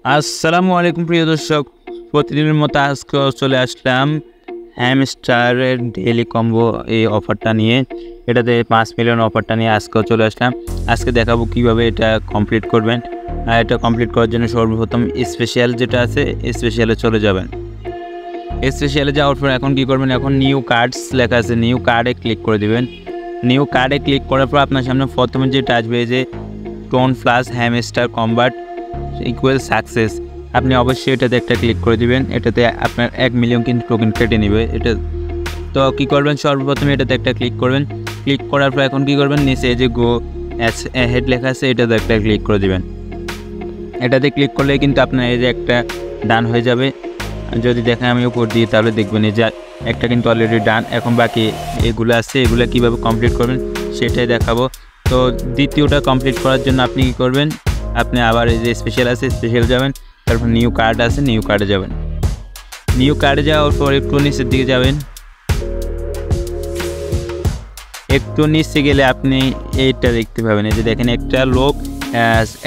আসসালামু আলাইকুম প্রিয় দর্শক, প্রতিদিনের মতো আজকে চলে আসলাম হ্যামস্টারের ডেইলি কম্বো এই অফারটা নিয়ে। এটাতে 5 মিলিয়ন অফারটা নিয়ে আজকেও চলে আসলাম। আজকে দেখাবো কিভাবে এটা কমপ্লিট করবেন। এটা কমপ্লিট করার জন্য সর্বপ্রথম স্পেশাল যেটা আছে স্পেশালে চলে যাবেন। স্পেশালে যাওয়ার পর এখন কী করবেন, এখন নিউ কার্ডস লেখা আছে, নিউ কার্ডে ক্লিক করে দেবেন। নিউ কার্ডে ক্লিক করার পর আপনার সামনে প্রথমে যেটা আসবে যে tone plus hamster combat equal success, আপনি অবশ্যই এটাতে একটা ক্লিক করে দিবেন। এটাতে আপনার 1 মিলিয়ন কিন্তু টোকেন কেটে নেবে এটা। তো কী করবেন, সর্বপ্রথমে এটাতে একটা ক্লিক করবেন। ক্লিক করার পর এখন কী করবেন, নিচে যে গো হেড লেখা আছে এটাতে একটা ক্লিক করে দিবেন। এটাতে ক্লিক করলে কিন্তু আপনার এই যে একটা ডান হয়ে যাবে। যদি দেখেন আমি উপর দিই তাহলে দেখবেন এই যে একটা কিন্তু অলরেডি ডান। এখন বাকি এগুলো আছে, এগুলো কীভাবে কমপ্লিট করবেন সেটাই দেখাবো। তো দ্বিতীয়টা কমপ্লিট করার জন্য আপনি কী করবেন, আপনি আবার এই যে স্পেশাল আছে স্পেশাল যাবেন, তারপর নিউ কার্ড আছে নিউ কার্ডে যাবেন। নিউ কার্ডে যাওয়ার পর একটু নিচের দিকে যাবেন। একটু নিচে গেলে আপনি এইটা দেখতে পাবেন, এই যে দেখেন একটা লোক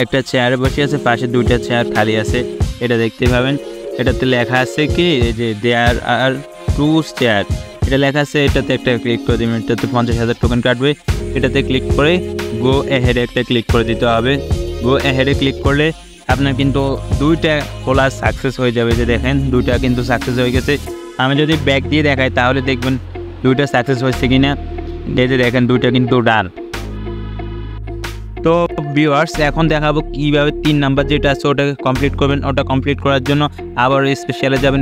একটা চেয়ারে বসে আছে, পাশে 2টা চেয়ার খালি আছে, এটা দেখতে পাবেন। এটাতে লেখা আছে কি এই যে দেয়ার আর 2 চেয়ার, এটা লেখা আছে। এটাতে একটা ক্লিক করে দেবেন, এটাতে 50,000 টোকেন কাটবে। এটাতে ক্লিক করে গো এহেডে একটা ক্লিক করে দিতে হবে। গো এহেডে ক্লিক করলে আপনার কিন্তু 2টা খোলা সাকসেস হয়ে যাবে। যে দেখেন 2টা কিন্তু সাকসেস হয়ে গেছে। আমি যদি ব্যাক দিয়ে দেখাই তাহলে দেখবেন 2টা সাকসেস হয়েছে কিনা। এই যে দেখেন 2টা কিন্তু ডান। তো ভিউয়ার্স এখন দেখাবো কীভাবে 3 নাম্বার যেটা আছে ওটাকে কমপ্লিট করবেন। ওটা কমপ্লিট করার জন্য আবার স্পেশালে যাবেন।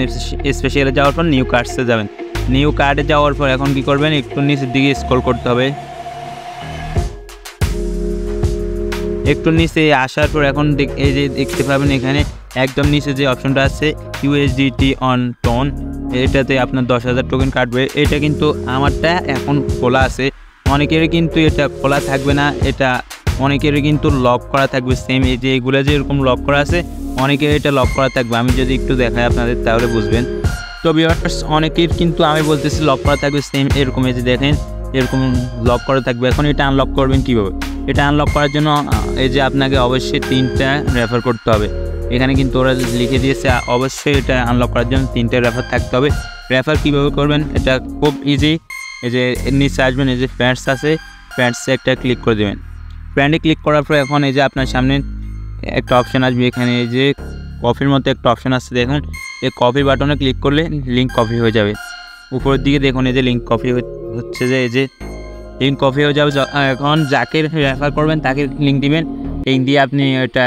স্পেশালে যাওয়ার পর নিউ কার্ডসে যাবেন। নিউ কার্ডে যাওয়ার পর এখন কী করবেন, একটু নিচের দিকে স্ক্রল করতে হবে। একটু নিচে আসার পর এখন এই যে দেখতে পাবেন এখানে একদম নিচে যে অপশনটা আছে USDT অন টোন, এটাতে আপনার 10,000 টোকেন কাটবে। এটা কিন্তু আমারটা এখন খোলা আছে, অনেকেরই কিন্তু এটা খোলা থাকবে না, এটা অনেকেরই কিন্তু লক করা থাকবে। সেম এই যে এগুলো যে এরকম লক করা আছে, অনেকের এটা লক করা থাকবে। আমি যদি একটু দেখাই আপনাদের তাহলে বুঝবেন। তো ভিউয়ার্স অনেকের কিন্তু আমি বলতেছি লক করা থাকবে সেম এরকম, এই যে দেখেন এরকম লক করা থাকবে। এখন এটা আনলক করবেন কীভাবে, এটা আনলক করার জন্য এই যে আপনাকে অবশ্যই 3টা রেফার করতে হবে। এখানে কিন্তু ওরা লিখে দিয়েছে অবশ্যই এটা আনলক করার জন্য 3টা রেফার থাকতে হবে। রেফার কীভাবে করবেন, এটা খুব ইজি। এই যে নিচে আসবেন, এই যে ফ্রেন্ডস আছে, ফ্রেন্ডসে একটা ক্লিক করে দেবেন। ফ্রেন্ডে ক্লিক করার পর এখন এই যে আপনার সামনে একটা অপশান আসবে, এখানে এই যে কপির মতো একটা অপশান আছে, দেখুন এই কপি বাটনে ক্লিক করলে লিঙ্ক কপি হয়ে যাবে। উপরের দিকে দেখুন এই যে লিঙ্ক কপি হচ্ছে, যে এই যে লিঙ্ক কপি হয়ে যাবে। এখন যাকে রেফার করবেন তাকে লিঙ্ক দিবেন। লিঙ্ক দিয়ে আপনি ওটা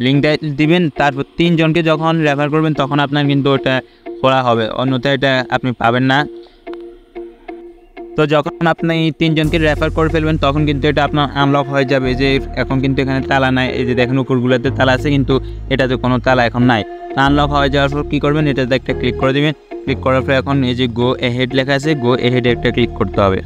লিঙ্কটা দিবেন, তারপর 3 জনকে যখন রেফার করবেন তখন আপনার কিন্তু ওটা করা হবে, অন্যথায় এটা আপনি পাবেন না। তো যখন আপনি 3 জনকে রেফার করে ফেলবেন তখন কিন্তু এটা আপনার আনলক হয়ে যাবে। যে এখন কিন্তু এখানে তালা নাই, এই যে দেখেন উপরগুলোতে তালা আছে কিন্তু এটাতে কোনো তালা এখন নাই। আনলক হয়ে যাওয়ার পর কী করবেন, এটাতে একটা ক্লিক করে দেবেন। ক্লিক করার পর এখন এই যে গো এহেড লেখা আছে, গো এহেডে একটা ক্লিক করতে হবে।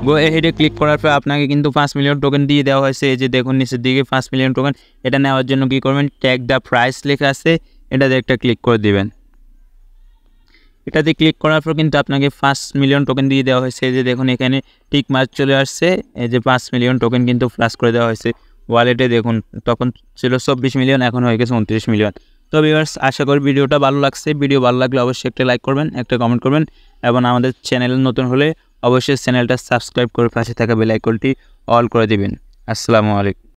গো এহেডে ক্লিক করার পর আপনাকে কিন্তু 5 মিলিয়ন টোকেন দিয়ে দেওয়া হয়েছে। এই যে দেখুন নিচের দিকে 5 মিলিয়ন টোকেন। এটা নেওয়ার জন্য কী করবেন, ট্যাগ দ্য প্রাইস লেখা আছে, এটাতে একটা ক্লিক করে দেবেন। এটাতে ক্লিক করার পর কিন্তু আপনাকে 5 মিলিয়ন টোকেন দিয়ে দেওয়া হয়েছে। এই যে দেখুন এখানে টিক মার্ক চলে আসছে, এই যে 5 মিলিয়ন টোকেন কিন্তু ফ্লাশ করে দেওয়া হয়েছে ওয়ালেটে। দেখুন তখন ছিল 24 মিলিয়ন, এখন হয়ে গেছে 29 মিলিয়ন। তো ভিউয়ার্স আশা করি ভিডিওটা ভালো লাগছে। ভিডিও ভালো লাগলে অবশ্যই একটা লাইক করবেন, একটা কমেন্ট করবেন, এবং আমাদের চ্যানেলে নতুন হলে অবশ্যই চ্যানেলটা সাবস্ক্রাইব করে পাশে থাকা বেল আইকনটি অল করে দিবেন। আসসালামু আলাইকুম।